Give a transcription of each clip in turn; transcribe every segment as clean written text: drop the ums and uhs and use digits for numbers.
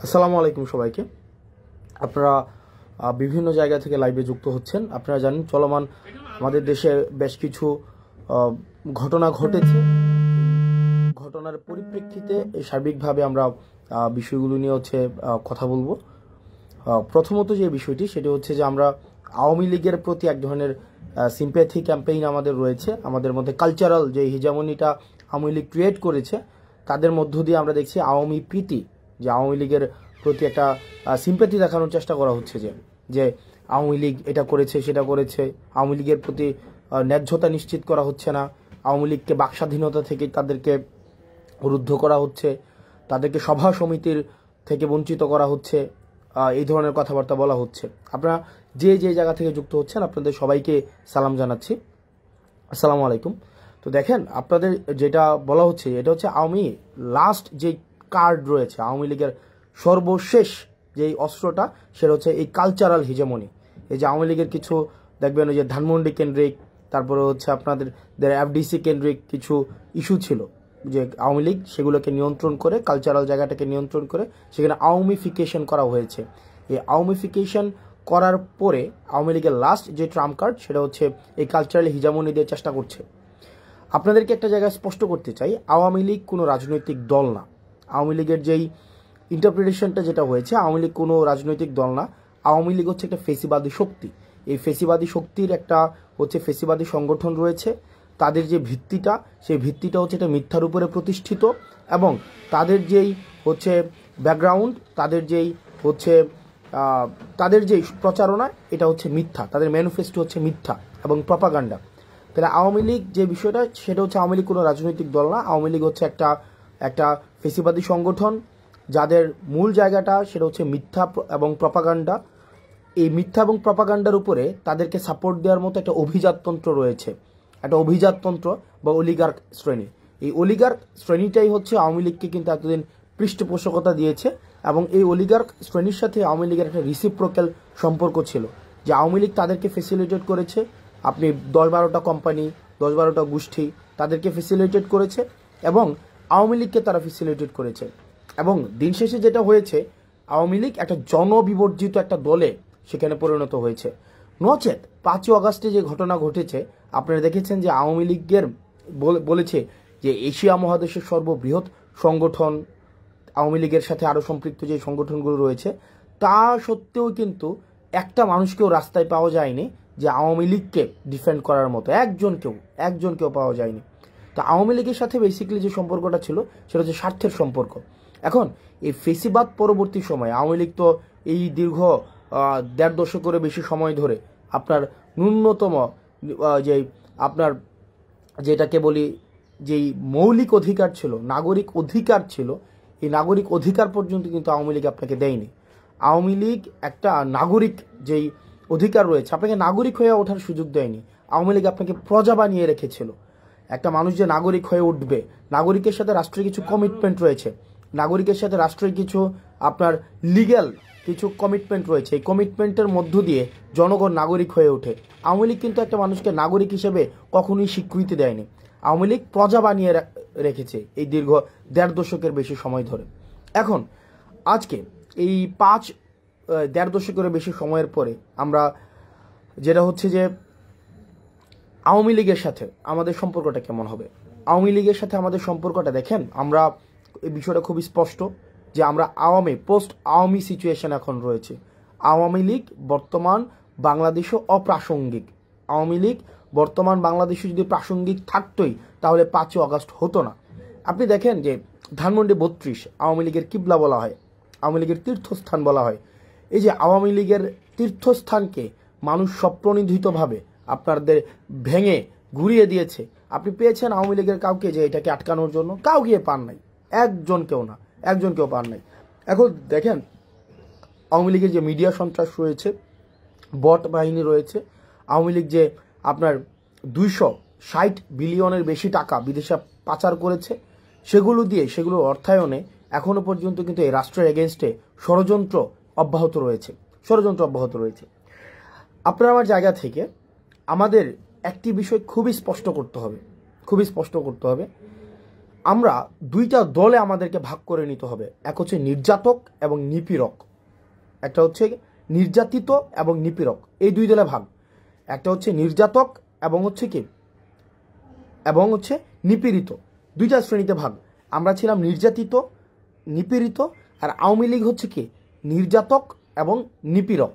আসসালামু আলাইকুম সবাইকে। আপনারা বিভিন্ন জায়গা থেকে লাইভে যুক্ত হচ্ছেন। আপনারা জানেন চলমান আমাদের দেশে বেশ কিছু ঘটনা ঘটেছে। ঘটনার পরিপ্রেক্ষিতে সার্বিকভাবে আমরা বিষয়গুলো নিয়ে কথা বলবো। প্রথমত যে বিষয়টি সেটি হচ্ছে যে আমরা আওয়ামী লীগের প্রতি এক ধরনের সিম্প্যাথি ক্যাম্পেইন আমাদের রয়েছে। আমাদের মধ্যে কালচারাল যে হিজামনিটা আওয়ামী লীগ ক্রিয়েট করেছে, তাদের মধ্য দিয়ে আমরা দেখছি আওয়ামী প্রীতি, যে আওয়ামী লীগের প্রতি একটা সিম্প্যাথি দেখানোর চেষ্টা করা হচ্ছে, যে আওয়ামী লীগ এটা করেছে সেটা করেছে, আওয়ামী লীগের প্রতি ন্যায্যতা নিশ্চিত করা হচ্ছে না, আওয়ামী লীগকে বাকস্বাধীনতা থেকে তাদেরকে রুদ্ধ করা হচ্ছে, তাদেরকে সভা সমিতির থেকে বঞ্চিত করা হচ্ছে, এই ধরনের কথাবার্তা বলা হচ্ছে। আপনারা যে যে জায়গা থেকে যুক্ত হচ্ছেন আপনাদের সবাইকে সালাম জানাচ্ছি, আসসালামু আলাইকুম। তো দেখেন, আপনাদের যেটা বলা হচ্ছে এটা হচ্ছে আওয়ামী লাস্ট যে কার্ড রয়েছে, আওয়ামী লীগের সর্বশেষ যেই অস্ত্রটা, সেটা হচ্ছে এই কালচারাল হিজেমনি। এই যে আওয়ামী লীগের কিছু দেখবেন ওই যে ধানমন্ডি কেন্দ্রিক, তারপরে হচ্ছে আপনাদের এফডিসি কেন্দ্রিক কিছু ইস্যু ছিল, যে আওয়ামী লীগ সেগুলোকে নিয়ন্ত্রণ করে, কালচারাল জায়গাটাকে নিয়ন্ত্রণ করে সেখানে আওয়ামীফিকেশন করা হয়েছে। এই আওয়ামীফিকেশন করার পরে আওয়ামী লীগের লাস্ট যে ট্রাম্প কার্ড সেটা হচ্ছে এই কালচারাল হিজামনি দিয়ে চেষ্টা করছে। আপনাদেরকে একটা জায়গায় স্পষ্ট করতে চাই, আওয়ামী লীগ কোনো রাজনৈতিক দল না। আওয়ামী লীগের যেই ইন্টারপ্রিটেশনটা যেটা হয়েছে, আওয়ামী লীগ কোনো রাজনৈতিক দল না। আওয়ামী লীগ হচ্ছে একটা ফেসিবাদী শক্তি। এই ফেসিবাদী শক্তির একটা ফেসিবাদী সংগঠন রয়েছে। তাদের যে ভিত্তিটা, সেই ভিত্তিটা হচ্ছে এটা মিথ্যার উপরে প্রতিষ্ঠিত, এবং তাদের যেই ব্যাকগ্রাউন্ড, তাদের যেই প্রচারণা, এটা হচ্ছে মিথ্যা। তাদের ম্যানিফেস্টো হচ্ছে মিথ্যা এবং প্রপাগান্ডা। তাহলে আওয়ামী লীগ যে বিষয়টা, সেটা হচ্ছে আওয়ামী লীগ কোনো রাজনৈতিক দল না। আওয়ামী লীগ হচ্ছে একটা ফেসিবাদী সংগঠন, যাদের মূল জায়গাটা সেটা হচ্ছে মিথ্যা এবং প্রপাগান্ডা। এই মিথ্যা এবং প্রপাগান্ডার উপরে তাদেরকে সাপোর্ট দেওয়ার মতো একটা অভিজাততন্ত্র রয়েছে, একটা অভিজাততন্ত্র বা অলিগার্ক শ্রেণী। এই অলিগার্ক শ্রেণীটাই হচ্ছে আওয়ামী লীগকে কিন্তু এতদিন পৃষ্ঠপোষকতা দিয়েছে, এবং এই অলিগার্ক শ্রেণীর সাথে আওয়ামী লীগের একটা রিসিপ্রোক্যাল সম্পর্ক ছিল, যে আওয়ামী লীগ তাদেরকে ফেসিলিটেট করেছে। আপনি 10-12টা কোম্পানি, 10-12টা গোষ্ঠী তাদেরকে ফেসিলিটেট করেছে, এবং আওয়ামী লীগকে তারা ফেসিলিটেট করেছে। এবং দিন শেষে যেটা হয়েছে, আওয়ামী লীগ একটা জনবিবর্জিত একটা দলে সেখানে পরিণত হয়েছে। নচেত 5ই আগস্টে যে ঘটনা ঘটেছে, আপনারা দেখেছেন যে আওয়ামী লীগের বলেছে যে এশিয়া মহাদেশের সর্ববৃহৎ সংগঠন, আওয়ামী লীগের সাথে আরও সম্পৃক্ত যে সংগঠনগুলো রয়েছে, তা সত্ত্বেও কিন্তু একটা মানুষকেও রাস্তায় পাওয়া যায়নি যে আওয়ামী লীগকে ডিফেন্ড করার মতো একজনকেও পাওয়া যায়নি। তা আওয়ামী লীগের সাথে বেসিক্যালি যে সম্পর্কটা ছিল সেটা হচ্ছে স্বার্থের সম্পর্ক। এখন এই ফেসিবাদ পরবর্তী সময়ে আওয়ামী লীগ তো এই দীর্ঘ 1.5 দশকেরও বেশি সময় ধরে আপনার ন্যূনতম আপনার যেটাকে বলি যেই মৌলিক অধিকার ছিল, নাগরিক অধিকার ছিল, এই নাগরিক অধিকার পর্যন্ত কিন্তু আওয়ামী লীগ আপনাকে দেয়নি। আওয়ামী লীগ একটা নাগরিক যেই অধিকার রয়েছে, আপনাকে নাগরিক হয়ে ওঠার সুযোগ দেয়নি। আওয়ামী লীগ আপনাকে প্রজা বানিয়ে রেখেছিল। একটা মানুষ যে নাগরিক হয়ে উঠবে, নাগরিকের সাথে রাষ্ট্রের কিছু কমিটমেন্ট রয়েছে, নাগরিকের সাথে রাষ্ট্রের কিছু আপনার লিগ্যাল কিছু কমিটমেন্ট রয়েছে। এই কমিটমেন্টের মধ্য দিয়ে জনগণ নাগরিক হয়ে ওঠে। আওয়ামী লীগ কিন্তু একটা মানুষকে নাগরিক হিসেবে কখনোই স্বীকৃতি দেয়নি। আওয়ামী লীগ প্রজা বানিয়ে রেখেছে এই দীর্ঘ 1.5 দশকের বেশি সময় ধরে। এখন আজকে এই 1.5 দশকের বেশি সময়ের পরে আমরা যেটা হচ্ছে যে আওয়ামী লীগের সাথে আমাদের সম্পর্কটা কেমন হবে। আওয়ামী লীগের সাথে আমাদের সম্পর্কটা দেখেন, আমরা এই বিষয়টা খুবই স্পষ্ট যে আমরা পোস্ট আওয়ামী সিচুয়েশন এখন রয়েছে। আওয়ামী লীগ বর্তমান বাংলাদেশও অপ্রাসঙ্গিক। আওয়ামী লীগ বর্তমান বাংলাদেশে যদি প্রাসঙ্গিক থাকতোই তাহলে 5ই আগস্ট হতো না। আপনি দেখেন যে ধানমন্ডি 32 আওয়ামী লীগের কিবলা বলা হয়, আওয়ামী লীগের তীর্থস্থান বলা হয়। এই যে আওয়ামী লীগের তীর্থস্থানকে মানুষ স্বপ্রণোদিতভাবে আপনাদের ভেঙে ঘুরিয়ে দিয়েছে। আপনি পেয়েছেন আওয়ামী লীগের কাউকে যে এটাকে আটকানোর জন্য? কাউকে পান নাই, একজনকেও পান নাই। এখন দেখেন আওয়ামী লীগের যে মিডিয়া সন্ত্রাস রয়েছে, বট বাহিনী রয়েছে, আওয়ামী লীগ যে আপনার 260 বিলিয়নের বেশি টাকা বিদেশে পাচার করেছে, সেগুলোর অর্থায়নে এখনো পর্যন্ত কিন্তু এই রাষ্ট্রের এগেনস্টে ষড়যন্ত্র অব্যাহত রয়েছে। আপনার আমার জায়গা থেকে আমাদের একটি বিষয় খুবই স্পষ্ট করতে হবে। আমরা দুইটা দলে আমাদেরকে ভাগ করে নিতে হবে। এক হচ্ছে নির্যাতক এবং নিপীড়ক, একটা হচ্ছে নির্যাতিত এবং নিপীড়ক, এই দুই দলে ভাগ। একটা হচ্ছে নির্যাতক এবং হচ্ছে কি এবং হচ্ছে নিপীড়িত, দুইটা শ্রেণীতে ভাগ। আমরা ছিলাম নির্যাতিত, নিপীড়িত, আর আওয়ামী লীগ হচ্ছে কি নির্যাতক এবং নিপীড়ক।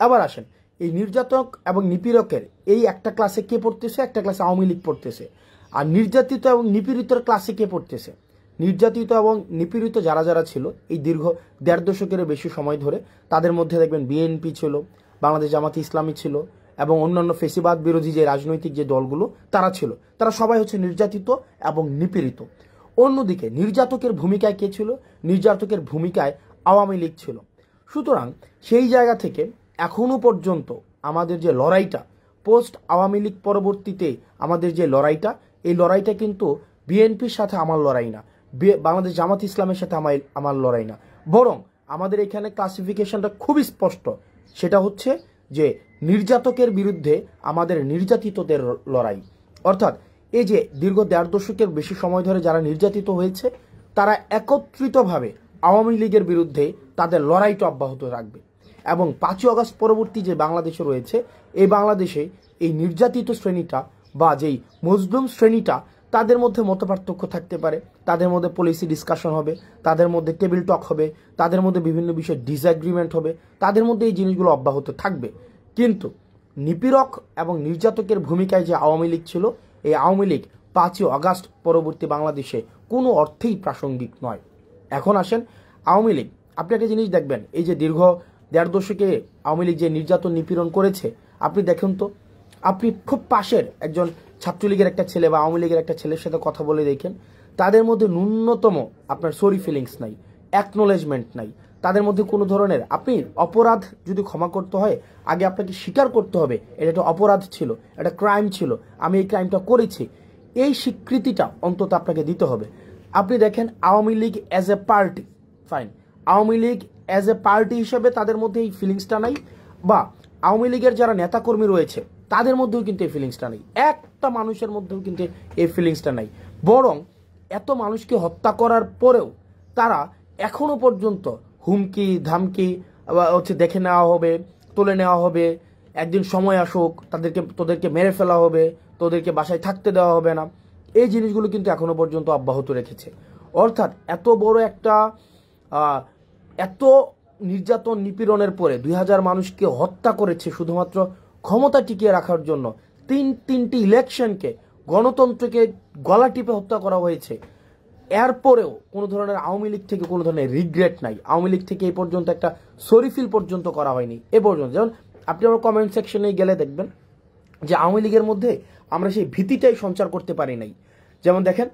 আবার আসেন, এই নির্যাতক এবং নিপীড়কের এই একটা ক্লাসে কে পড়তেছে, একটা ক্লাসে আওয়ামী লীগ পড়তেছে। আর নির্যাতিত এবং নিপীড়িতর ক্লাসে কে পড়তেছে? নির্যাতিত এবং নিপীড়িত যারা যারা ছিল এই দীর্ঘ 1.5 দশকের বেশি সময় ধরে, তাদের মধ্যে দেখবেন বিএনপি ছিল, বাংলাদেশ জামাতে ইসলামী ছিল, এবং অন্যান্য ফেসিবাদ বিরোধী যে রাজনৈতিক যে দলগুলো তারা ছিল, তারা সবাই হচ্ছে নির্যাতিত এবং নিপীড়িত। অন্যদিকে নির্যাতকের ভূমিকায় কে ছিল? নির্যাতকের ভূমিকায় আওয়ামী লীগ ছিল। সুতরাং সেই জায়গা থেকে এখনো পর্যন্ত আমাদের যে লড়াইটা, পোস্ট আওয়ামী লীগ পরবর্তীতে আমাদের যে লড়াইটা, এই লড়াইটা কিন্তু বিএনপির সাথে আমার লড়াই না, বাংলাদেশ জামাত ইসলামের সাথে আমার লড়াই না, বরং আমাদের এখানে ক্লাসিফিকেশনটা খুবই স্পষ্ট। সেটা হচ্ছে যে নির্যাতকের বিরুদ্ধে আমাদের নির্যাতিতদের লড়াই। অর্থাৎ এই যে দীর্ঘ 1.5 দশকের বেশি সময় ধরে যারা নির্যাতিত হয়েছে, তারা একত্রিতভাবে আওয়ামী লীগের বিরুদ্ধে তাদের লড়াইটা অব্যাহত রাখবে। এবং 5ই আগস্ট পরবর্তী যে বাংলাদেশে রয়েছে, এই বাংলাদেশে এই নির্যাতিত শ্রেণীটা বা যেই মজলুম শ্রেণীটা, তাদের মধ্যে মতপার্থক্য থাকতে পারে, তাদের মধ্যে পলিসি ডিসকাশন হবে, তাদের মধ্যে টেবিল টক হবে, তাদের মধ্যে বিভিন্ন বিষয়ে ডিসএগ্রিমেন্ট হবে, তাদের মধ্যে এই জিনিসগুলো অব্যাহত থাকবে। কিন্তু নিপীড়ক এবং নির্যাতকের ভূমিকায় যে আওয়ামী লীগ ছিল, এই আওয়ামী লীগ 5ই আগস্ট পরবর্তী বাংলাদেশে কোনো অর্থেই প্রাসঙ্গিক নয়। এখন আসেন আওয়ামী লীগ। আপনি একটা জিনিস দেখবেন, এই যে দীর্ঘ 1.5 দশকে আওয়ামী লীগ যে নির্যাতন নিপীড়ন করেছে, আপনি দেখুন তো, আপনি খুব পাশের একজন ছাত্রলীগের একটা ছেলে বা আওয়ামী লীগের একটা ছেলের সাথে কথা বলে দেখেন, তাদের মধ্যে ন্যূনতম আপনার সরি ফিলিংস নাই, অ্যাকনোলেজমেন্ট নাই, তাদের মধ্যে কোনো ধরনের, আপনি অপরাধ যদি ক্ষমা করতে হয়, আগে আপনাকে স্বীকার করতে হবে এটা একটা অপরাধ ছিল, একটা ক্রাইম ছিল, আমি এই ক্রাইমটা করেছি, এই স্বীকৃতিটা অন্তত আপনাকে দিতে হবে। আপনি দেখেন Awami League as a party, fine, Awami League as a party হিসেবে তাদের মধ্যে এই ফিলিংসটা নাই, বা আওয়ামী লীগের যারা নেতাকর্মী রয়েছে তাদের মধ্যেও কিন্তু এই ফিলিংসটা নেই, একটা মানুষের মধ্যেও কিন্তু এই ফিলিংসটা নাই। বরং এত মানুষকে হত্যা করার পরেও তারা এখনো পর্যন্ত হুমকি ধামকি হচ্ছে দেখে নেওয়া হবে, তুলে নেওয়া হবে, একদিন সময় আসুক তোদেরকে মেরে ফেলা হবে, তোদেরকে বাসায় থাকতে দেওয়া হবে না, এই জিনিসগুলো কিন্তু এখনো পর্যন্ত অব্যাহত রেখেছে। অর্থাৎ এত বড় একটা এত নির্যাতন নিপীড়নের পরে 2000 মানুষকে হত্যা করেছে শুধুমাত্র ক্ষমতা টিকিয়ে রাখার জন্য, তিনটি ইলেকশনকে, গণতন্ত্রকে গলা টিপে হত্যা করা হয়েছে। এরপরেও কোনো ধরনের আওয়ামী লীগ থেকে কোনো ধরনের রিগ্রেট নাই, আওয়ামী লীগ থেকে এই পর্যন্ত একটা সরিফিল পর্যন্ত করা হয়নি এ পর্যন্ত। যেমন আপনি আমার কমেন্ট সেকশনে গেলে দেখবেন যে আওয়ামী লীগের মধ্যে আমরা সেই ভীতিটাই সঞ্চার করতে পারি নাই। যেমন দেখেন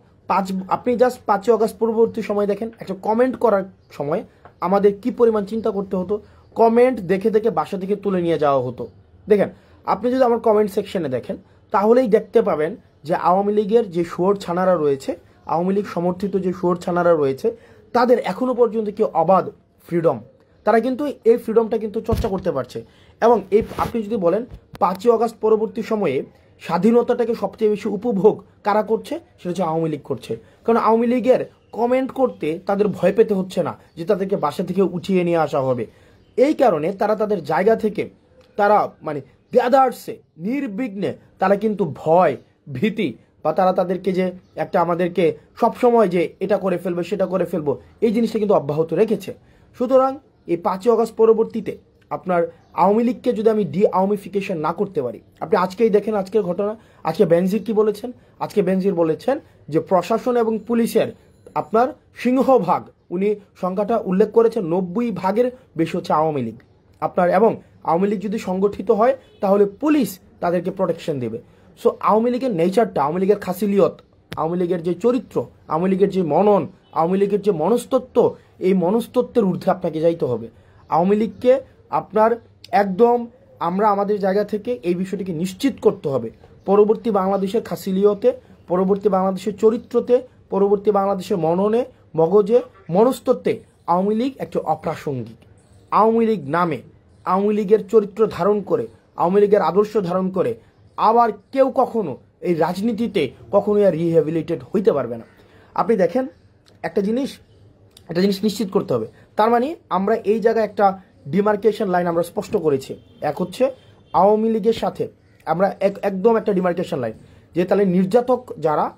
আপনি জাস্ট 5ই আগস্ট পূর্ববর্তী সময় দেখেন, একটা কমেন্ট করার সময় আমাদের কি পরিমাণ চিন্তা করতে হতো, কমেন্ট দেখে দেখে বাসা থেকে তুলে নিয়ে যাওয়া হতো। দেখেন আপনি যদি আমার কমেন্ট সেকশনে দেখেন, তাহলেই দেখতে পাবেন যে আওয়ামী লীগের যে শুয়োর ছানারা রয়েছে, আওয়ামী লীগ সমর্থিত যে শুয়োর ছানারা রয়েছে, তাদের এখনো পর্যন্ত কি অবাধ ফ্রিডম, তারা কিন্তু এই ফ্রিডমটা কিন্তু চর্চা করতে পারছে। এবং এই আপনি যদি বলেন 5ই আগস্ট পরবর্তী সময়ে স্বাধীনতাটাকে সবচেয়ে বেশি উপভোগ কারা করছে, সেটা হচ্ছে আওয়ামী লীগ করছে। কারণ আওয়ামী লীগের কমেন্ট করতে তাদের ভয় পেতে হচ্ছে না যে তাদেরকে বাসা থেকে উঠিয়ে নিয়ে আসা হবে। এই কারণে তারা তাদের জায়গা থেকে তারা মানে বেদার্সে নির্বিঘ্নে তারা কিন্তু ভয় ভীতি বা তারা তাদেরকে যে একটা আমাদেরকে সবসময় যে এটা করে ফেলবো সেটা করে ফেলবো, এই জিনিসটা কিন্তু অব্যাহত রেখেছে। সুতরাং এই 5ই আগস্ট পরবর্তীতে আপনার আওয়ামী লীগকে যদি আমি ডি আওয়ামিফিকেশন না করতে পারি, আপনি আজকেই দেখেন আজকের ঘটনা, আজকে বেনজির কি বলেছেন, আজকে বেনজির বলেছেন যে প্রশাসন এবং পুলিশের আপনার সিংহভাগ, উনি সংখ্যাটা উল্লেখ করেছেন 90 ভাগের বেশি হচ্ছে আওয়ামী লীগ আপনার। এবং আওয়ামী লীগ যদি সংগঠিত হয় তাহলে পুলিশ তাদেরকে প্রোটেকশন দেবে। সো আওয়ামী লীগের নেচারটা, আওয়ামী লীগের খাসিলিয়ত, আওয়ামী লীগের যে চরিত্র, আওয়ামী লীগের যে মনন, আওয়ামী লীগের যে মনস্তত্ত্ব, এই মনস্তত্ত্বের ঊর্ধ্বে আপনাকে যাইতে হবে। আওয়ামী লীগকে আপনার একদম আমরা আমাদের জায়গা থেকে এই বিষয়টিকে নিশ্চিত করতে হবে, পরবর্তী বাংলাদেশের খাসিলিয়তে, পরবর্তী বাংলাদেশের চরিত্রতে, পরবর্তী বাংলাদেশের মননে, মগজে, মনস্তত্ত্বে আওয়ামী লীগ একটা অপ্রাসঙ্গিক। আওয়ামী লীগ নামে, আওয়ামী লীগের চরিত্র ধারণ করে, আওয়ামী লীগের আদর্শ ধারণ করে আবার কেউ কখনো এই রাজনীতিতে কখনোই আর রিহ্যাবিলিটেড হইতে পারবে না। আপনি দেখেন একটা জিনিস নিশ্চিত করতে হবে। তার মানে আমরা এই জায়গায় একটা ডিমার্কেশন লাইন আমরা স্পষ্ট করেছি। এক হচ্ছে আওয়ামী লীগের সাথে আমরা একদম একটা ডিমার্কেশন লাইন, যে তাহলে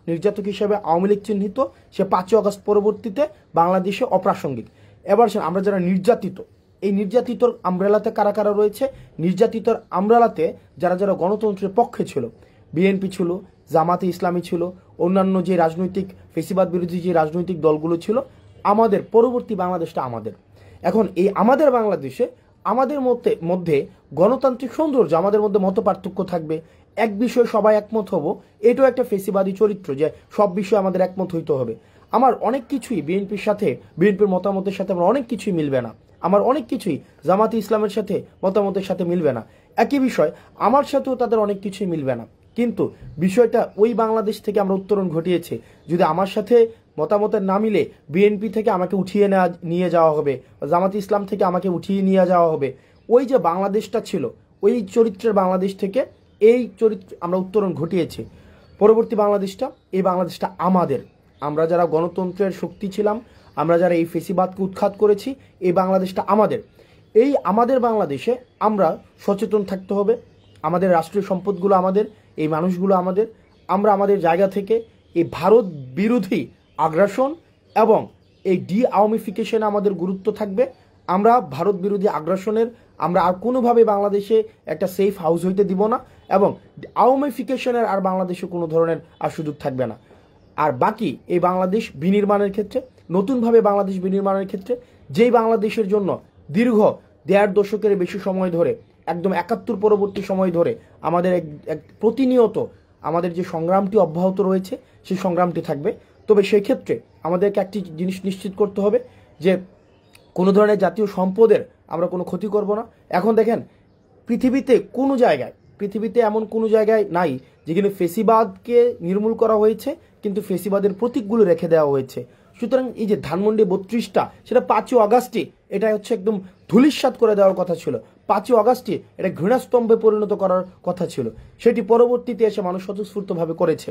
নির্যাতক হিসেবে আওয়ামী লীগ চিহ্নিত, সে 5ই আগস্ট পরবর্তীতে বাংলাদেশে অপ্রাসঙ্গিক। এবার আমরা যারা নির্যাতিত, এই নির্যাতিতর আমব্রেলাতে কারা কারা রয়েছে? নির্যাতিতর আমব্রেলাতে যারা যারা গণতন্ত্রের পক্ষে ছিল, বিএনপি ছিল, জামাতে ইসলামী ছিল, অন্যান্য যে রাজনৈতিক ফেসিবাদ বিরোধী যে রাজনৈতিক দলগুলো ছিল। আমাদের পরবর্তী বাংলাদেশটা আমাদের। এখন এই আমাদের বাংলাদেশে আমাদের মধ্যে গণতান্ত্রিক সৌন্দর্য, আমাদের মধ্যে মত পার্থক্য থাকবে, এক বিষয়ে সবাই একমত হব, এটাও একটা ফেসিবাদী চরিত্র যে সব বিষয়ে আমাদের একমত হইতে হবে। আমার অনেক কিছুই বিএনপির মতামতের সাথে আমার অনেক কিছুই মিলবে না, আমার অনেক কিছুই জামাতে ইসলামের সাথে মতামতের সাথে মিলবে না। একই বিষয় আমার সাথেও তাদের অনেক কিছুই মিলবে না, কিন্তু বিষয়টা ওই বাংলাদেশ থেকে আমরা উত্তরণ ঘটিয়েছি। যদি আমার সাথে মতামতের না মিলে বিএনপি থেকে আমাকে উঠিয়ে নিয়ে যাওয়া হবে, জামাতে ইসলাম থেকে আমাকে উঠিয়ে নিয়ে যাওয়া হবে, ওই যে বাংলাদেশটা ছিল ওই চরিত্রের বাংলাদেশ থেকে এই চরিত্র আমরা উত্তরণ ঘটিয়েছি। পরবর্তী বাংলাদেশটা, এই বাংলাদেশটা আমাদের। আমরা যারা গণতন্ত্রের শক্তি ছিলাম, আমরা যারা এই ফেসিবাদকে উৎখাত করেছি, এই বাংলাদেশটা আমাদের। এই আমাদের বাংলাদেশে আমরা সচেতন থাকতে হবে। আমাদের রাষ্ট্রীয় সম্পদগুলো আমাদের, এই মানুষগুলো আমাদের। আমরা আমাদের জায়গা থেকে এই ভারত বিরোধী আগ্রাসন এবং এই আওয়ামিফিকেশনে আমাদের গুরুত্ব থাকবে। আমরা ভারত বিরোধী আগ্রাসনের আমরা আর কোনোভাবে বাংলাদেশে একটা সেফ হাউস হইতে দিব না, এবং আওয়ামিফিকেশনের আর বাংলাদেশে কোনো ধরনের আর সুযোগ থাকবে না। আর বাকি এই বাংলাদেশ বিনির্মাণের ক্ষেত্রে, নতুনভাবে বাংলাদেশ বিনির্মাণের ক্ষেত্রে, যেই বাংলাদেশের জন্য দীর্ঘ 1.5 দশকের বেশি সময় ধরে, একদম 71 পরবর্তী সময় ধরে আমাদের প্রতিনিয়ত আমাদের যে সংগ্রামটি অব্যাহত রয়েছে, সেই সংগ্রামটি থাকবে। তবে সেই ক্ষেত্রে আমাদেরকে একটি জিনিস নিশ্চিত করতে হবে যে কোনো ধরনের জাতীয় সম্পদের আমরা কোনো ক্ষতি করব না। এখন দেখেন পৃথিবীতে এমন কোনো জায়গায় নাই যেখানে ফেসিবাদকে নির্মূল করা হয়েছে কিন্তু ফেসিবাদের প্রতীকগুলো রেখে দেওয়া হয়েছে। সুতরাং এই যে ধানমন্ডি 32টা, সেটা 5ই আগস্টে এটা হচ্ছে একদম ধূলিসাৎ করে দেওয়ার কথা ছিল। 5ই আগস্টে এটা ঘৃণাস্তম্ভে পরিণত করার কথা ছিল, সেটি পরবর্তীতে এসে মানুষ স্বতঃস্ফূর্তভাবে করেছে।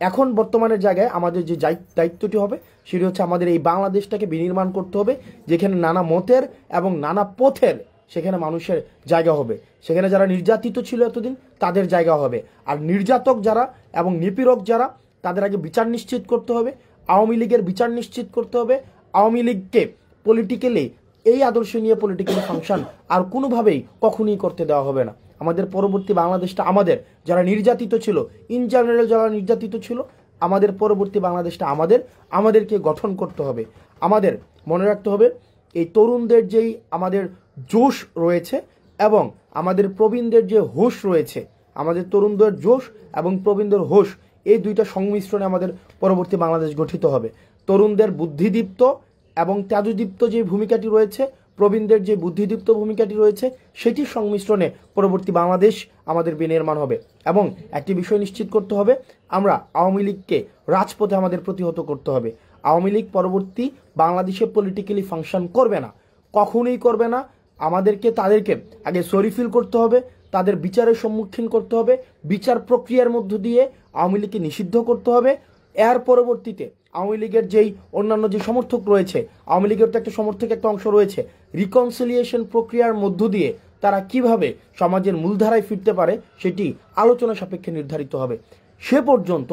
এখন বর্তমানের জায়গায় আমাদের যে দায়িত্বটি হবে সেটি হচ্ছে আমাদের এই বাংলাদেশটাকে বিনির্মাণ করতে হবে, যেখানে নানা মতের এবং নানা পথের সেখানে মানুষের জায়গা হবে। সেখানে যারা নির্যাতিত ছিল এতদিন তাদের জায়গা হবে, আর নির্যাতক যারা এবং নিপীড়ক যারা, তাদের আগে বিচার নিশ্চিত করতে হবে। আওয়ামী লীগের বিচার নিশ্চিত করতে হবে। আওয়ামী লীগকে পলিটিক্যালি, এই আদর্শ নিয়ে পলিটিক্যালি ফাংশন আর কোনোভাবেই কখনোই করতে দেওয়া হবে না। আমাদের পরবর্তী বাংলাদেশটা আমাদের। যারা নির্যাতিত ছিল, ইন জেনারেল যারা নির্যাতিত ছিল, আমাদের পরবর্তী বাংলাদেশটা আমাদেরকে গঠন করতে হবে। আমাদের মনে রাখতে হবে এই তরুণদের যেই আমাদের জোশ রয়েছে এবং আমাদের প্রবীণদের যে হোশ রয়েছে, আমাদের তরুণদের জোশ এবং প্রবীণদের হোশ, এই দুইটা সংমিশ্রণে আমাদের পরবর্তী বাংলাদেশ গঠিত হবে। তরুণদের বুদ্ধিদীপ্ত এবং তেজদীপ্ত যে ভূমিকাটি রয়েছে, প্রবীণদের যে বুদ্ধিদীপ্ত ভূমিকাটি রয়েছে, সেটির সংমিশ্রণে পরবর্তী বাংলাদেশ আমাদের বিনির্মাণ হবে। এবং একটি বিষয় নিশ্চিত করতে হবে, আমরা আওয়ামী লীগকে রাজপথে আমাদের প্রতিহত করতে হবে। আওয়ামী লীগ পরবর্তী বাংলাদেশে পলিটিক্যালি ফাংশন করবে না, কখনোই করবে না। তাদেরকে আগে সরি ফিল করতে হবে, তাদের বিচারের সম্মুখীন করতে হবে, বিচার প্রক্রিয়ার মধ্য দিয়ে আওয়ামী লীগকে নিষিদ্ধ করতে হবে। এর পরবর্তীতে আওয়ামী লীগের যেই অন্যান্য যে সমর্থক রয়েছে, আওয়ামী লীগের তো একটা সমর্থক একটা অংশ রয়েছে, রিকনসিলিয়েশন প্রক্রিয়ার মধ্য দিয়ে তারা কিভাবে সমাজের মূলধারায় ফিরতে পারে সেটি আলোচনা সাপেক্ষে নির্ধারিত হবে। সে পর্যন্ত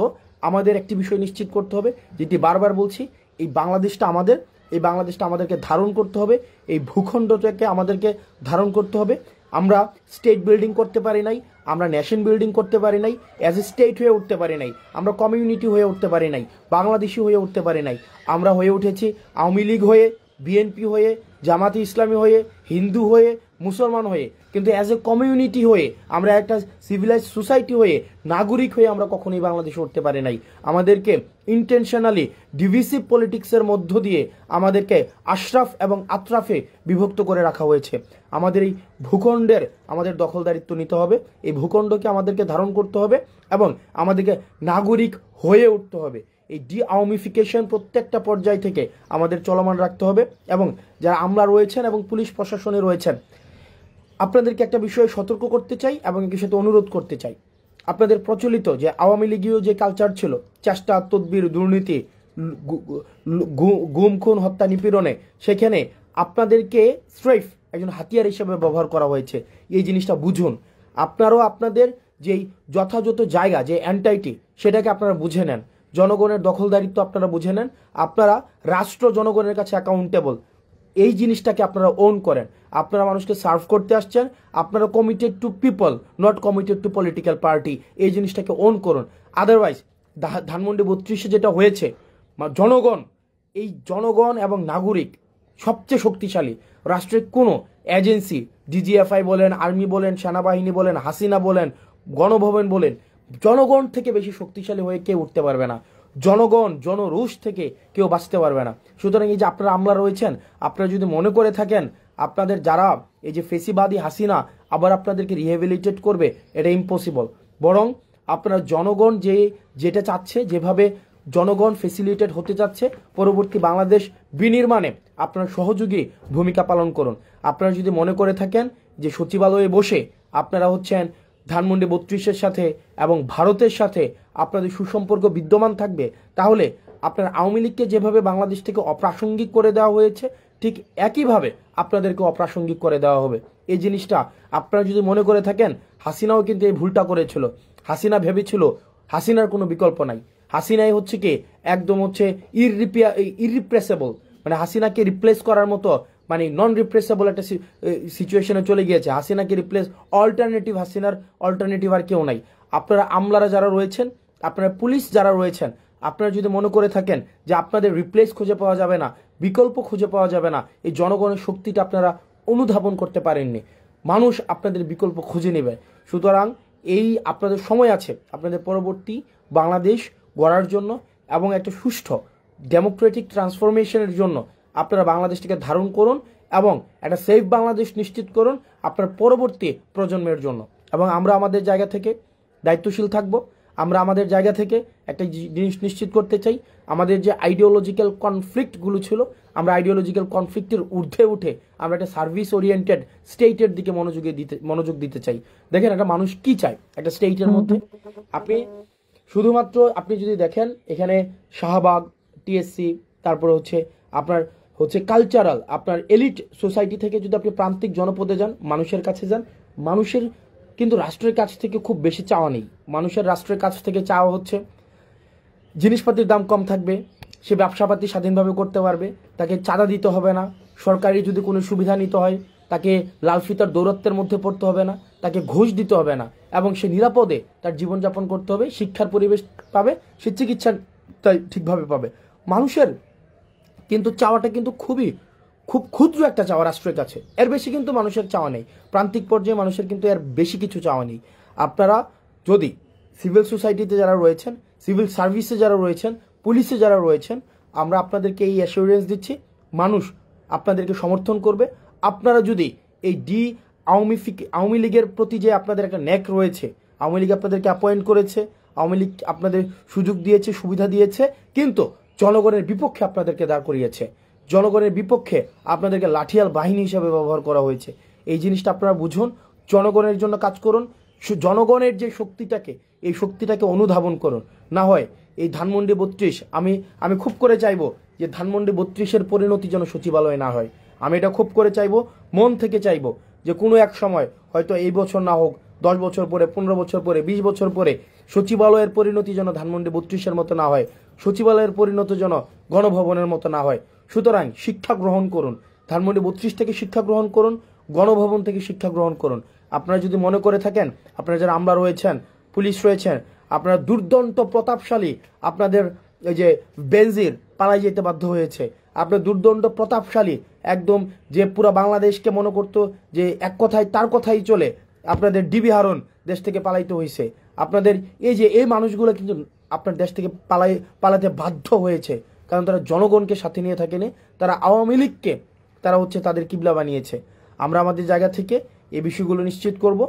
আমাদের একটি বিষয় নিশ্চিত করতে হবে, যেটি বারবার বলছি, এই বাংলাদেশটা আমাদের। এই বাংলাদেশটা আমাদেরকে ধারণ করতে হবে, এই ভূখণ্ডটাকে আমাদেরকে ধারণ করতে হবে। আমরা স্টেট বিল্ডিং করতে পারি নাই, আমরা নেশন বিল্ডিং করতে পারি নাই, অ্যাজ এ স্টেট হয়ে উঠতে পারি নাই, আমরা কমিউনিটি হয়ে উঠতে পারি নাই, বাংলাদেশি হয়ে উঠতে পারি নাই। আমরা হয়ে উঠেছি আওয়ামী লীগ হয়ে, বিএনপি হয়ে, জামাতে ইসলামী হয়ে, হিন্দু হয়ে, মুসলমান হয়ে, কিন্তু অ্যাজ এ কমিউনিটি হয়ে, আমরা একটা সিভিলাইজ সোসাইটি হয়ে, নাগরিক হয়ে আমরা কখনোই বাংলাদেশে উঠতে পারি নাই। আমাদেরকে ইন্টেনশনালি ডিভিসিভ পলিটিক্সের মধ্য দিয়ে আমাদেরকে আশরাফ এবং আতরাফে বিভক্ত করে রাখা হয়েছে। আমাদের এই ভূখণ্ডের আমাদের দখলদারিত্ব নিতে হবে, এই ভূখণ্ডকে আমাদেরকে ধারণ করতে হবে এবং আমাদেরকে নাগরিক হয়ে উঠতে হবে। এই আওয়ামিফিকেশন প্রত্যেকটা পর্যায় থেকে আমাদের চলমান রাখতে হবে। এবং যারা আমলা রয়েছেন এবং পুলিশ প্রশাসনে রয়েছেন, আপনাদেরকে একটা বিষয়ে সতর্ক করতে চাই এবং এর সাথে অনুরোধ করতে চাই। আপনাদের প্রচলিত যে আওয়ামী লীগীয় যে কালচার ছিল, চেষ্টা তদবির দুর্নীতি গুম খুন হত্যা নিপীড়নে, সেখানে আপনাদেরকে স্রেফ একজন হাতিয়ার হিসেবে ব্যবহার করা হয়েছে। এই জিনিসটা বুঝুন। আপনারাও আপনাদের যেই যথাযথ জায়গা, যে এন্টাইটি, সেটাকে আপনারা বুঝে নেন। জনগণের দখলদারিত্ব আপনারা বুঝে নেন। আপনারা রাষ্ট্র জনগণের কাছে অ্যাকাউন্টেবল, এই জিনিসটাকে আপনারা ওন করেন। আপনারা মানুষকে সার্ভ করতে আসছেন, আপনারা committed two people, not committed two political party. এই জিনিসটাকে ওন করুন। আদারওয়াইজ ধানমন্ডি 32-এ যেটা হয়েছে, জনগণ, এই জনগণ এবং নাগরিক সবচেয়ে শক্তিশালী। রাষ্ট্রের কোনো এজেন্সি, ডিজিএফআই বলেন, আর্মি বলেন, সেনাবাহিনী বলেন, হাসিনা বলেন, গণভবন বলেন, জনগণ থেকে বেশি শক্তিশালী হয়ে কেউ উঠতে পারবে না। জনগণ, জনরোষ থেকে কেউ বাঁচতে পারবে না। সুতরাং এই যে আপনারা আমলা রয়েছেন, আপনারা যদি মনে করে থাকেন আপনাদের যারা এই যে ফেসিবাদী হাসিনা আবার আপনাদেরকে রিহেবিলিটেট করবে, এটা ইম্পসিবল। বরং আপনারা জনগণ যেটা চাচ্ছে, যেভাবে জনগণ ফেসিলিটেট হতে চাচ্ছে, পরবর্তী বাংলাদেশ বিনির্মাণে আপনারা সহযোগী ভূমিকা পালন করুন। আপনারা যদি মনে করে থাকেন যে সচিবালয়ে বসে আপনারা হচ্ছেন ধানমন্ডি 32-এর সাথে এবং ভারতের সাথে আপনাদের সুসম্পর্ক বিদ্যমান থাকবে, তাহলে আপনার আওয়ামী লীগকে যেভাবে বাংলাদেশ থেকে অপ্রাসঙ্গিক করে দেওয়া হয়েছে, ঠিক একইভাবে আপনাদেরকে অপ্রাসঙ্গিক করে দেওয়া হবে। এই জিনিসটা আপনারা যদি মনে করে থাকেন, হাসিনাও কিন্তু এই ভুলটা করেছিল। হাসিনা ভেবেছিল হাসিনার কোনো বিকল্প নাই। হাসিনাই হচ্ছে কি একদম হচ্ছে ইররিপ্রেসেবল, মানে হাসিনাকে রিপ্লেস করার মতো, মানে নন রিপ্লেসেবল একটা সিচুয়েশনে চলে গিয়েছে। হাসিনাকে রিপ্লেস, অল্টারনেটিভ, হাসিনার অল্টারনেটিভ আর কেউ নাই। আপনারা আমলারা যারা রয়েছেন, আপনারা পুলিশ যারা রয়েছেন, আপনারা যদি মনে করে থাকেন যে আপনাদের রিপ্লেস খুঁজে পাওয়া যাবে না, বিকল্প খুঁজে পাওয়া যাবে না, এই জনগণের শক্তিটা আপনারা অনুধাবন করতে পারেননি। মানুষ আপনাদের বিকল্প খুঁজে নেবে। সুতরাং এই আপনাদের সময় আছে আপনাদের পরবর্তী বাংলাদেশ গড়ার জন্য এবং একটা সুষ্ঠু ডেমোক্রেটিক ট্রান্সফরমেশনের জন্য। আপনারা বাংলাদেশটিকে ধারণ করুন এবং একটা সেফ বাংলাদেশ নিশ্চিত করুন আপনার পরবর্তী প্রজন্মের জন্য। এবং আমরা আমাদের জায়গা থেকে দায়িত্বশীল থাকব। আমরা আমাদের জায়গা থেকে একটা জিনিস নিশ্চিত করতে চাই, আমাদের যে আইডিওলজিক্যাল কনফ্লিক্টগুলো ছিল, আমরা আইডিওলজিক্যাল কনফ্লিক্টের ঊর্ধ্বে উঠে আমরা একটা সার্ভিস ওরিয়েন্টেড স্টেটের দিকে মনোযোগ দিতে চাই। দেখেন একটা মানুষ কি চায় একটা স্টেটের মধ্যে। আপনি যদি দেখেন এখানে শাহবাগ, টিএসসি, তারপরে আপনার কালচারাল, আপনার এলিট সোসাইটি থেকে যদি আপনি প্রান্তিক জনপদে যান, মানুষের কাছে যান, মানুষের কিন্তু রাষ্ট্রের কাছ থেকে খুব বেশি চাওয়া নেই। মানুষের রাষ্ট্রের কাছ থেকে চাওয়া হচ্ছে জিনিসপাতির দাম কম থাকবে, সে ব্যবসাপাতি স্বাধীনভাবে করতে পারবে, তাকে চাঁদা দিতে হবে না, সরকারি যদি কোনো সুবিধা নিতে হয় তাকে লাল ফিতার দৌরত্বের মধ্যে পড়তে হবে না, তাকে ঘুষ দিতে হবে না, এবং সে নিরাপদে তার জীবনযাপন করতে হবে, শিক্ষার পরিবেশ পাবে, সে চিকিৎসা ঠিকভাবে পাবে। মানুষের কিন্তু চাওয়াটা কিন্তু খুব ক্ষুদ্র একটা চাওয়া রাষ্ট্রের কাছে, এর বেশি কিন্তু মানুষের চাওয়া নেই। প্রান্তিক পর্যায়ে মানুষের কিন্তু এর বেশি কিছু চাওয়া নেই। আপনারা যদি সিভিল সোসাইটিতে যারা রয়েছেন, সিভিল সার্ভিসে যারা রয়েছেন, পুলিশে যারা রয়েছেন, আমরা আপনাদেরকে এই অ্যাসিওরেন্স দিচ্ছি, মানুষ আপনাদেরকে সমর্থন করবে। আপনারা যদি এই আওয়ামী লীগের প্রতি যে আপনাদের একটা ন্যাক রয়েছে, আওয়ামী লীগ আপনাদেরকে অ্যাপয়েন্ট করেছে, আওয়ামী লীগ আপনাদের সুযোগ দিয়েছে, সুবিধা দিয়েছে, কিন্তু জনগণের বিপক্ষে আপনাদেরকে দাঁড় করিয়েছে, জনগণের বিপক্ষে আপনাদেরকে লাঠিয়াল বাহিনী হিসাবে ব্যবহার করা হয়েছে। এই জিনিসটা আপনারা বুঝুন, জনগণের জন্য কাজ করুন, জনগণের যে শক্তিটাকে, এই শক্তিটাকে অনুধাবন করুন। না হয় এই ধানমন্ডি 32, আমি খুব করে চাইবো যে ধানমন্ডি 32-এর পরিণতি যেন সচিবালয় না হয়। আমি এটা খুব করে চাইবো, মন থেকে চাইবো যে কোনো এক সময়, হয়তো এই বছর না হোক, 10 বছর পরে, 15 বছর পরে, 20 বছর পরে, সচিবালয়ের পরিণতি যেন ধানমন্ডি 32-এর মতো না হয়, সচিবালয়ের পরিণতি যেন গণভবনের মতো না হয়। সুতরাং শিক্ষা গ্রহণ করুন, ধানমন্ডি 32 থেকে শিক্ষা গ্রহণ করুন, গণভবন থেকে শিক্ষা গ্রহণ করুন। আপনারা যদি মনে করে থাকেন, আপনারা যারা আমলা রয়েছেন, পুলিশ রয়েছেন, আপনারা দুর্দান্ত প্রতাপশালী, আপনাদের এই যে বেনজির পালাই যেতে বাধ্য হয়েছে, আপনার দুর্দণ্ড প্রতাপশালী, একদম যে পুরো বাংলাদেশকে মনে করতো যে এক কথায় তার কথাই চলে, আপনাদের ডিবি হারুন দেশ থেকে পালাইতে হয়েছে। আপনাদের এই মানুষগুলো কিন্তু আপনার দেশ থেকে পালাতে বাধ্য হয়েছে, কারণ তারা জনগণকে সাথে নিয়ে থাকেনি, তারা আওয়ামী লীগকে তাদের কিবলা বানিয়েছে। আমরা আমাদের জায়গা থেকে এই বিষয়গুলো নিশ্চিত করব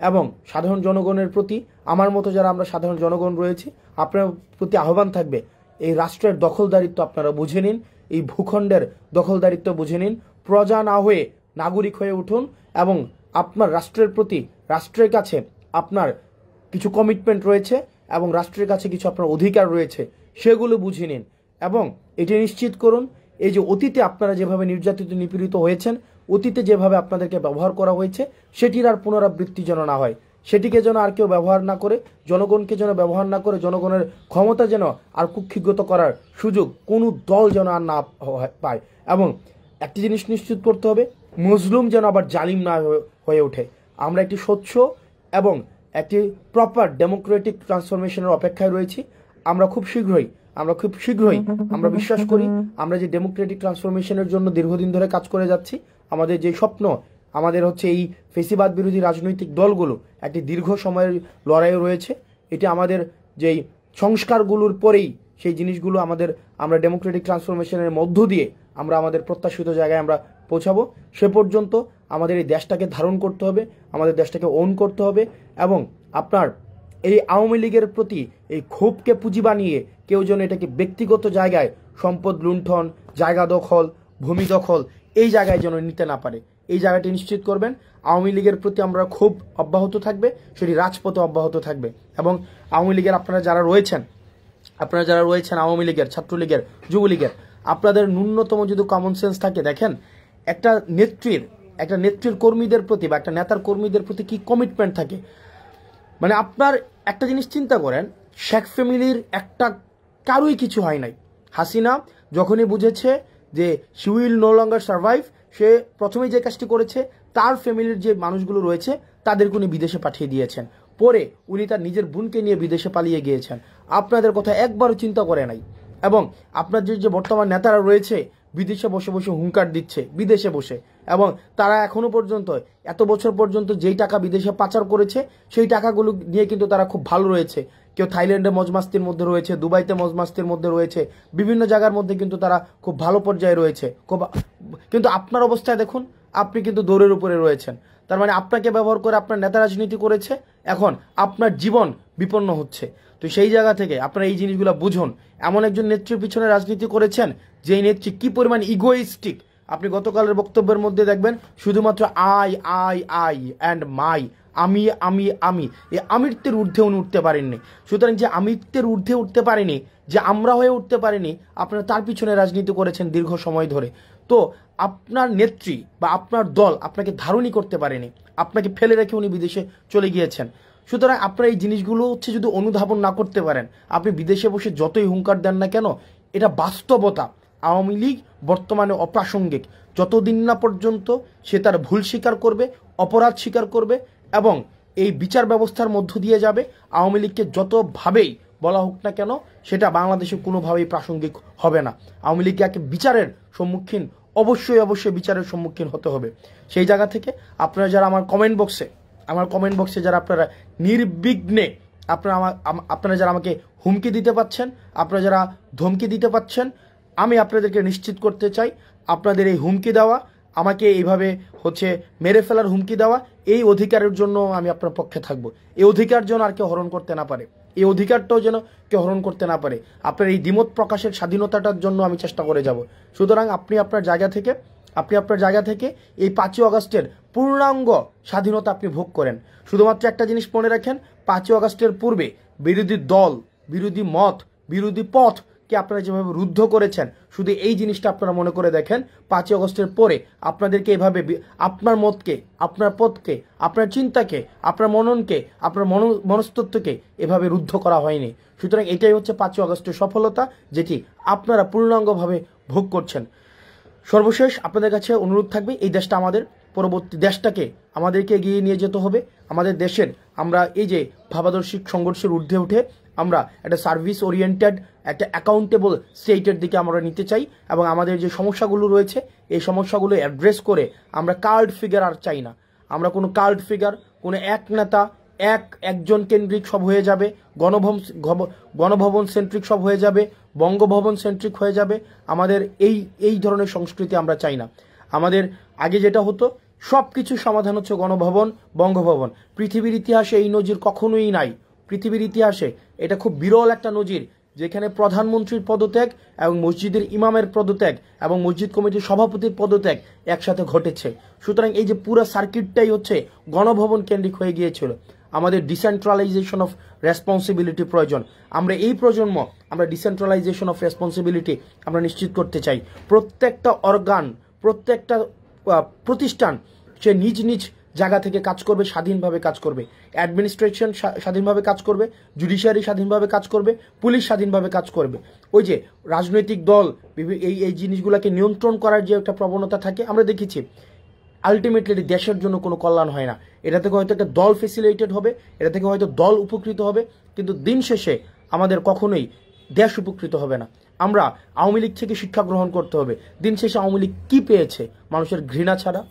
এবং সাধারণ জনগণের প্রতি, আমার মতো যারা আমরা সাধারণ জনগণ রয়েছি, আপনার প্রতি আহ্বান থাকবে, এই রাষ্ট্রের দখলদারিত্ব আপনারা বুঝে নিন, এই ভূখণ্ডের দখলদারিত্ব বুঝে নিন, প্রজা না হয়ে নাগরিক হয়ে উঠুন এবং আপনার রাষ্ট্রের প্রতি, রাষ্ট্রের কাছে আপনার কিছু কমিটমেন্ট রয়েছে এবং রাষ্ট্রের কাছে কিছু আপনার অধিকার রয়েছে, সেগুলো বুঝে নিন এবং এটি নিশ্চিত করুন এই যে অতীতে আপনারা যেভাবে নির্যাতিত নিপীড়িত হয়েছেন, অতীতে যেভাবে আপনাদেরকে ব্যবহার করা হয়েছে, সেটির আর পুনরাবৃত্তি যেন না হয়, সেটিকে যেন আর কেউ ব্যবহার না করে, জনগণকে যেন ব্যবহার না করে, জনগণের ক্ষমতা যেন আর কুক্ষিগত করার সুযোগ কোনো দল যেন আর না পায়। এবং একটি জিনিস নিশ্চিত করতে হবে, মজলুম যেন আবার জালিম না হয়ে ওঠে। আমরা একটি স্বচ্ছ এবং একটি প্রপার ডেমোক্রেটিক ট্রান্সফরমেশনের অপেক্ষায় রয়েছি। আমরা খুব শীঘ্রই আমরা বিশ্বাস করি আমরা যে ডেমোক্রেটিক ট্রান্সফরমেশনের জন্য দীর্ঘদিন ধরে কাজ করে যাচ্ছি, আমাদের যে স্বপ্ন, আমাদের হচ্ছে এই ফেসিবাদ বিরোধী রাজনৈতিক দলগুলো একটি দীর্ঘ সময়ের লড়াই রয়েছে। এটি আমাদের যেই সংস্কারগুলোর পরেই সেই জিনিসগুলো আমরা ডেমোক্রেটিক ট্রান্সফরমেশনের মধ্য দিয়ে আমরা আমাদের প্রত্যাশিত জায়গায় আমরা পৌঁছাবো। সে পর্যন্ত আমাদের এই দেশটাকে ধারণ করতে হবে, আমাদের দেশটাকে ওন করতে হবে এবং আপনার এই আওয়ামী লীগের প্রতি এই ক্ষোভকে পুঁজি বানিয়ে কেউ যেন এটাকে ব্যক্তিগত জায়গায় সম্পদ লুণ্ঠন, জায়গা দখল, ভূমি দখল এই জায়গায় যেন নিতে না পারে। এই জায়গাটি নিশ্চিত করবেন। আওয়ামী লীগের প্রতি আমরা ক্ষোভ অব্যাহত থাকবে, সেটি রাজপথে অব্যাহত থাকবে এবং আওয়ামী লীগের আপনারা যারা রয়েছেন আওয়ামী লীগের, ছাত্রলীগের, যুবলীগের, আপনাদের ন্যূনতম যদি কমন সেন্স থাকে, দেখেন একটা নেত্রীর কর্মীদের প্রতি বা একটা নেতার কর্মীদের প্রতি কি কমিটমেন্ট থাকে। মানে আপনার একটা জিনিস চিন্তা করেন, শেখ ফ্যামিলির একটা কারোই কিছু হয় নাই। হাসিনা যখনই বুঝেছে যে she will no longer survive, সে প্রথমেই যে কাজটি করেছে তার ফ্যামিলির যে মানুষগুলো রয়েছে তাদেরকে উনি বিদেশে পাঠিয়ে দিয়েছেন। পরে উনি তার নিজের বোনকে নিয়ে বিদেশে পালিয়ে গিয়েছেন। আপনাদের কথা একবারও চিন্তা করে নাই। এবং আপনার যে বর্তমান নেতারা রয়েছে বিদেশে বসে বসে হুঙ্কার দিচ্ছে, বিদেশে বসে, এবং তারা এখনো পর্যন্ত এত বছর পর্যন্ত যেই টাকা বিদেশে পাচার করেছে সেই টাকাগুলো নিয়ে কিন্তু তারা খুব ভালো রয়েছে। কেউ থাইল্যান্ডে মজমাস্তির মধ্যে রয়েছে, দুবাইতে মজমাস্তির মধ্যে রয়েছে, বিভিন্ন জায়গার মধ্যে কিন্তু তারা খুব ভালো পর্যায়ে রয়েছে। কিন্তু আপনার অবস্থায় দেখুন, আপনি কিন্তু দৌড়ের উপরে রয়েছেন। তার মানে আপনাকে ব্যবহার করে আপনার নেতা রাজনীতি করেছে, এখন আপনার জীবন বিপন্ন হচ্ছে। তো সেই জায়গা থেকে আপনারা এই জিনিসগুলো বুঝুন। এমন একজন নেত্রীর পিছনে রাজনীতি করেছেন যেই নেত্রী কি পরিমাণ ইগোইস্টিক। আপনি গতকালের বক্তব্যের মধ্যে দেখবেন শুধুমাত্র আই অ্যান্ড মাই, আমি এই আমিত্বের ঊর্ধ্বে উনি উঠতে পারেননি। সুতরাং যে আমিত্বের ঊর্ধ্বে উঠতে পারেনি, যে আমরা হয়ে উঠতে পারেনি, আপনারা তার পিছনে রাজনীতি করেছেন দীর্ঘ সময় ধরে। তো আপনার নেত্রী বা আপনার দল আপনাকে ধারণই করতে পারেনি, আপনাকে ফেলে রেখে উনি বিদেশে চলে গিয়েছেন। সুতরাং আপনারা এই জিনিসগুলো হচ্ছে যদি অনুধাবন না করতে পারেন, আপনি বিদেশে বসে যতই হুঙ্কার দেন না কেন, এটা বাস্তবতা। আওয়ামী লীগ বর্তমানে অপ্রাসঙ্গিক। যতদিন না পর্যন্ত সে তার ভুল স্বীকার করবে, অপরাধ স্বীকার করবে এবং এই বিচার ব্যবস্থার মধ্য দিয়ে যাবে, আওয়ামী লীগকে যতভাবেই বলা হোক না কেন সেটা বাংলাদেশে কোনোভাবেই প্রাসঙ্গিক হবে না। আওয়ামী লীগকে বিচারের সম্মুখীন অবশ্যই বিচারের সম্মুখীন হতে হবে। সেই জায়গা থেকে আপনারা যারা আমার কমেন্ট বক্সে যারা আপনারা নির্বিঘ্নে আপনারা যারা আমাকে হুমকি দিতে পাচ্ছেন, আপনারা যারা ধমকি দিতে পাচ্ছেন, আমি আপনাদেরকে নিশ্চিত করতে চাই আপনাদের এই হুমকি দেওয়া, আমাকে এইভাবে হচ্ছে মেরে ফেলার হুমকি দেওয়া, এই অধিকারের জন্য আমি আপনার পক্ষে থাকবো। এই অধিকার যেন আর কেউ হরণ করতে না পারে, এই অধিকারটাও যেন কেউ হরণ করতে না পারে। আপনার এই দ্বিমত প্রকাশের স্বাধীনতাটার জন্য আমি চেষ্টা করে যাব। সুতরাং আপনি আপনার জায়গা থেকে এই 5ই আগস্টের পূর্ণাঙ্গ স্বাধীনতা আপনি ভোগ করেন। শুধুমাত্র একটা জিনিস মনে রাখেন, 5ই আগস্টের পূর্বে বিরোধী দল, বিরোধী মত, বিরোধী পথকে আপনারা যেভাবে রুদ্ধ করেছেন, শুধু এই জিনিসটা আপনারা মনে করে দেখেন 5ই আগস্টের পরে আপনাদেরকে এভাবে আপনার মতকে, আপনার পথকে, আপনার চিন্তাকে, আপনার মননকে, আপনার মনস্তত্ত্বকে এভাবে রুদ্ধ করা হয়নি। সুতরাং এটাই হচ্ছে 5ই আগস্টের সফলতা, যেটি আপনারা পূর্ণাঙ্গভাবে ভোগ করছেন। সর্বশেষ আপনাদের কাছে অনুরোধ থাকবে, এই দেশটা আমাদের, পরবর্তী দেশটাকে আমাদেরকে এগিয়ে নিয়ে যেতে হবে। আমাদের দেশের আমরা এই যে ভাবাদর্শিক সংঘর্ষের ঊর্ধ্বে উঠে আমরা একটা সার্ভিস ওরিয়েন্টেড, একটা অ্যাকাউন্টেবল স্টেটের দিকে আমরা নিতে চাই এবং আমাদের যে সমস্যাগুলো রয়েছে এই সমস্যাগুলো অ্যাড্রেস করে আমরা কাল্ট ফিগার আর চাই না। আমরা কোনো কাল্ট ফিগার, কোনো এক নেতা, একজন কেন্দ্রিক সব হয়ে যাবে, গণভবন সেন্ট্রিক সব হয়ে যাবে, বঙ্গভবন সেন্ট্রিক হয়ে যাবে। আমাদের এই ধরনের সংস্কৃতি আমরা চাই না। আমাদের আগে যেটা হতো, সব কিছু সমাধান হচ্ছে গণভবন, বঙ্গভবন। পৃথিবীর ইতিহাসে এই নজির কখনোই নাই। পৃথিবীর ইতিহাসে এটা খুব বিরল একটা নজির, যেখানে প্রধানমন্ত্রীর পদত্যাগ এবং মসজিদের ইমামের পদত্যাগ এবং মসজিদ কমিটির সভাপতির পদত্যাগ একসাথে ঘটেছে। সুতরাং এই যে পুরো সার্কিটটাই হচ্ছে গণভবন কেন্দ্রিক হয়ে গিয়েছিল। আমাদের ডিসেন্ট্রালাইজেশন অফ রেসপন্সিবিলিটি প্রয়োজন। আমরা এই প্রজন্ম আমরা ডিসেন্ট্রালাইজেশন অফ রেসপন্সিবিলিটি আমরা নিশ্চিত করতে চাই। প্রত্যেকটা অর্গান, প্রত্যেকটা প্রতিষ্ঠান সে নিজ নিজ জায়গা থেকে কাজ করবে, স্বাধীনভাবে কাজ করবে। অ্যাডমিনিস্ট্রেশন স্বাধীনভাবে কাজ করবে, জুডিশিয়ারি স্বাধীনভাবে কাজ করবে, পুলিশ স্বাধীনভাবে কাজ করবে। ওই যে রাজনৈতিক দল এই জিনিসগুলোকে নিয়ন্ত্রণ করার যে একটা প্রবণতা থাকে, আমরা দেখেছি আলটিমেটলি দেশের জন্য কোনো কল্যাণ হয় না। এটা থেকে হয়তো একটা দল ফেসিলিটেড হবে, এটা থেকে হয়তো দল উপকৃত হবে, কিন্তু দিন শেষে আমাদের কখনোই দেশ উপকৃত হবে না। আমরা আওয়ামী লীগ থেকে শিক্ষা গ্রহণ করতে হবে। দিন শেষে আওয়ামী লীগ কী পেয়েছে? মানুষের ঘৃণা ছাড়া।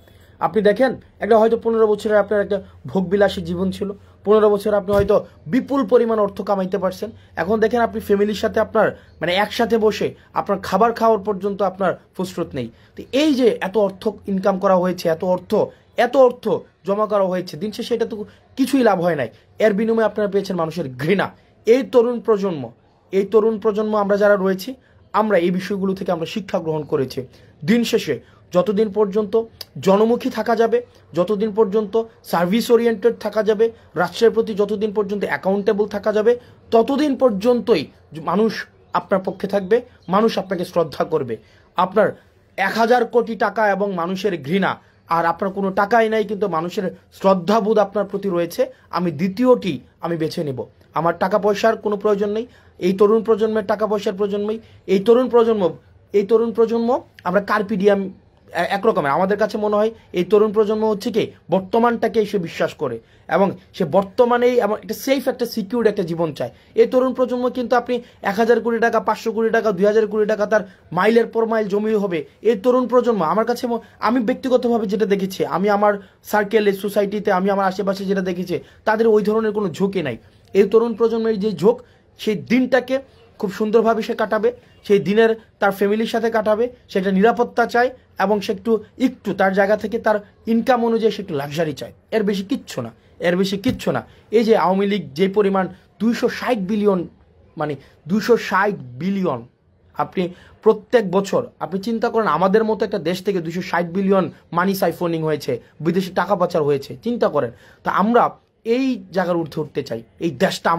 আপনি দেখেন, একটা হয়তো 15 বছরের আপনার একটা ভোগবিলাসী জীবন ছিল, 15 বছর আপনি হয়তো বিপুল পরিমাণ অর্থ কামাইতে পারছেন। এখন দেখেন আপনি ফ্যামিলির সাথে আপনার মানে একসাথে বসে আপনার খাবার খাওয়ার পর্যন্ত আপনার ফুসরত নেই। তো এই যে এত অর্থ ইনকাম করা হয়েছে, এত অর্থ জমা করা হয়েছে, দিন শেষে এটা তো কিছুই লাভ হয় নাই। এর বিনিময়ে আপনারা পেয়েছেন মানুষের ঘৃণা। এই তরুণ প্রজন্ম আমরা যারা রয়েছি, আমরা এই বিষয়গুলো থেকে আমরা শিক্ষা গ্রহণ করেছি। দিন শেষে যতদিন পর্যন্ত জনমুখী থাকা যাবে, যতদিন পর্যন্ত সার্ভিস ওরিয়েন্টেড থাকা যাবে, রাষ্ট্রের প্রতি যতদিন পর্যন্ত অ্যাকাউন্টেবল থাকা যাবে, ততদিন পর্যন্তই মানুষ আপনার পক্ষে থাকবে, মানুষ আপনাকে শ্রদ্ধা করবে। আপনার 1000 কোটি টাকা এবং মানুষের ঘৃণা, আর আপনার কোনো টাকাই নাই কিন্তু মানুষের শ্রদ্ধাবোধ আপনার প্রতি রয়েছে, আমি দ্বিতীয়টি আমি বেছে নেব। আমার টাকা পয়সার কোনো প্রয়োজন নেই, এই তরুণ প্রজন্মের টাকা পয়সার প্রয়োজন নেই। এই তরুণ প্রজন্ম আমরা কার্পিডিয়াম একরকমের। আমাদের কাছে মনে হয় এই তরুণ প্রজন্ম হচ্ছে কি বর্তমানটাকে সে বিশ্বাস করে এবং সে বর্তমানেই এমন একটা সেফ, একটা সিকিউর একটা জীবন চায়। এই তরুণ প্রজন্ম কিন্তু আপনি 1000 কোটি টাকা, 500 কোটি টাকা, 2000 কোটি টাকা তার মাইলের পর মাইল জমি হবে। এই তরুণ প্রজন্ম আমার কাছে, আমি ব্যক্তিগতভাবে যেটা দেখেছি, আমি আমার সার্কেলে, সোসাইটিতে, আমি আমার আশেপাশে যেটা দেখেছি, তাদের ওই ধরনের কোনো ঝোঁকই নাই। এই তরুণ প্রজন্মের যে ঝোঁক, সেই দিনটাকে খুব সুন্দরভাবে সে কাটাবে, সেই দিনের তার ফ্যামিলির সাথে কাটাবে, সেটা নিরাপত্তা চায় এবং সে একটু তার জায়গা থেকে তার ইনকাম অনুযায়ী সে একটু লাক্সারি চায়। এর বেশি কিচ্ছু না। এই যে আওয়ামী লীগ যে পরিমাণ 260 বিলিয়ন, মানে 260 বিলিয়ন, আপনি প্রত্যেক বছর আপনি চিন্তা করেন, আমাদের মতো একটা দেশ থেকে 260 বিলিয়ন মানি সাইফোনিং হয়েছে, বিদেশি টাকা পাচার হয়েছে, চিন্তা করেন। তো আমরা এই জায়গার উঠতে চাই। এই দেশটা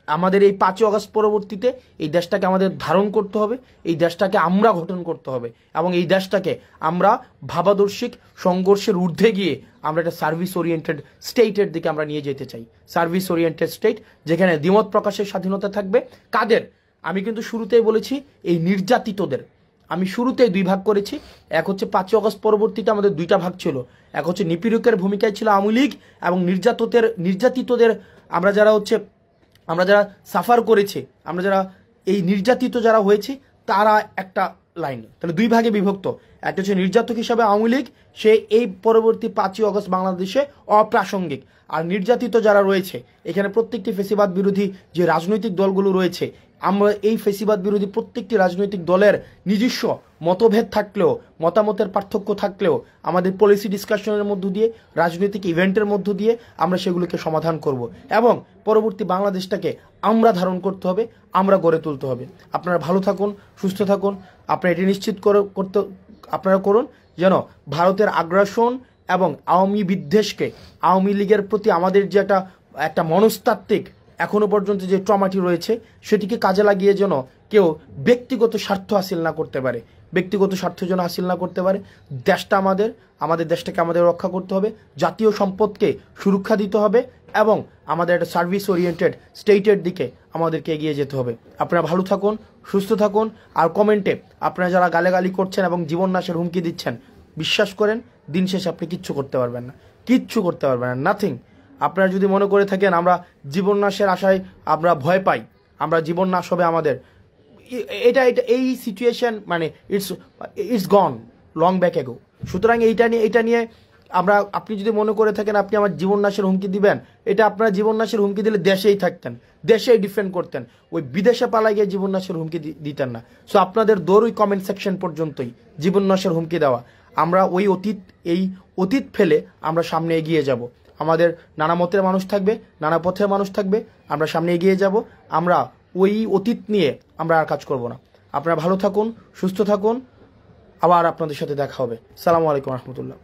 আমাদের এই 5 আগস্ট পরবর্তীতে এই দেশটাকে আমাদের ধারণ করতে হবে, এই দেশটাকে আমরা গঠন করতে হবে এবং এই দেশটাকে আমরা ভাবাদর্শিক সংঘর্ষের ঊর্ধ্বে গিয়ে আমরা একটা সার্ভিস ওরিয়েন্টেড স্টেটের দিকে আমরা নিয়ে যেতে চাই। সার্ভিস ওরিয়েন্টেড স্টেট, যেখানে দ্বিমত প্রকাশের স্বাধীনতা থাকবে। কাদের? আমি কিন্তু শুরুতেই বলেছি, এই নির্যাতিতদের। আমি শুরুতেই 2 ভাগ করেছি। এক হচ্ছে 5 আগস্ট পরবর্তীতে আমাদের 2টা ভাগ ছিল। এক হচ্ছে নিপীড়কের ভূমিকায় ছিল আওয়ামী লীগ এবং নির্যাতিতদের আমরা যারা সাফার করেছে, আমরা যারা এই নির্যাতিত যারা হয়েছে, তারা একটা লাইন। তাহলে 2 ভাগে বিভক্ত। একটা হচ্ছে নির্যাতক হিসাবে আওয়ামী লীগ, সে এই পরবর্তী 5ই আগস্ট বাংলাদেশে অপ্রাসঙ্গিক। আর নির্যাতিত যারা রয়েছে, এখানে প্রত্যেকটি ফেসিবাদ বিরোধী যে রাজনৈতিক দলগুলো রয়েছে, আমরা এই ফেসিবাদ বিরোধী প্রত্যেকটি রাজনৈতিক দলের নিজস্ব মতভেদ থাকলেও, মতামতের পার্থক্য থাকলেও, আমাদের পলিসি ডিসকাশনের মধ্য দিয়ে, রাজনৈতিক ইভেন্টের মধ্য দিয়ে আমরা সেগুলোকে সমাধান করব এবং পরবর্তী বাংলাদেশটাকে আমরা ধারণ করতে হবে, আমরা গড়ে তুলতে হবে। আপনারা ভালো থাকুন, সুস্থ থাকুন। আপনারা এটি নিশ্চিত আপনারা করুন যেন ভারতের আগ্রাসন এবং আওয়ামী বিদ্বেষকে, আওয়ামী লীগের প্রতি আমাদের যে একটা মনস্তাত্ত্বিক এখনো পর্যন্ত যে ট্রমাটি রয়েছে, সেটিকে কাজে লাগিয়ে যেন কেউ ব্যক্তিগত স্বার্থ হাসিল না করতে পারে, দেশটা আমাদের দেশটাকে আমাদের রক্ষা করতে হবে, জাতীয় সম্পদকে সুরক্ষা দিতে হবে এবং আমাদের একটা সার্ভিস ওরিয়েন্টেড স্টেটের দিকে আমাদেরকে এগিয়ে যেতে হবে। আপনারা ভালো থাকুন, সুস্থ থাকুন। আর কমেন্টে আপনারা যারা গালাগালি করছেন এবং জীবন নাশের হুমকি দিচ্ছেন, বিশ্বাস করেন দিন শেষে আপনি কিচ্ছু করতে পারবেন না, নাথিং। আপনারা যদি মনে করে থাকেন আমরা জীবন নাশের আশায় আমরা ভয় পাই, আমরা জীবন নাশ হবে আমাদের, এই সিচুয়েশন মানে ইটস গন লং ব্যাক এগো। সুতরাং এইটা নিয়ে আপনি যদি মনে করে থাকেন আপনি আমার জীবন নাশের হুমকি দিবেন, এটা আপনারা জীবন নাশের হুমকি দিলে দেশেই থাকতেন, দেশেই ডিফেন্ড করতেন, ওই বিদেশে পালাই গিয়ে জীবন নাশের হুমকি দিতেন না। সো আপনাদের দৌড় ওই কমেন্ট সেকশন পর্যন্তই, জীবন নাশের হুমকি দেওয়া। আমরা এই অতীত ফেলে আমরা সামনে এগিয়ে যাব। আমাদের নানা মতের মানুষ থাকবে, নানা পথের মানুষ থাকবে, আমরা সামনে এগিয়ে যাব। আমরা ওই অতীত নিয়ে আমরা আর কাজ করব না। আপনারা ভালো থাকুন, সুস্থ থাকুন, আবার আপনাদের সাথে দেখা হবে। আসসালামু আলাইকুম রহমতুল্লাহ।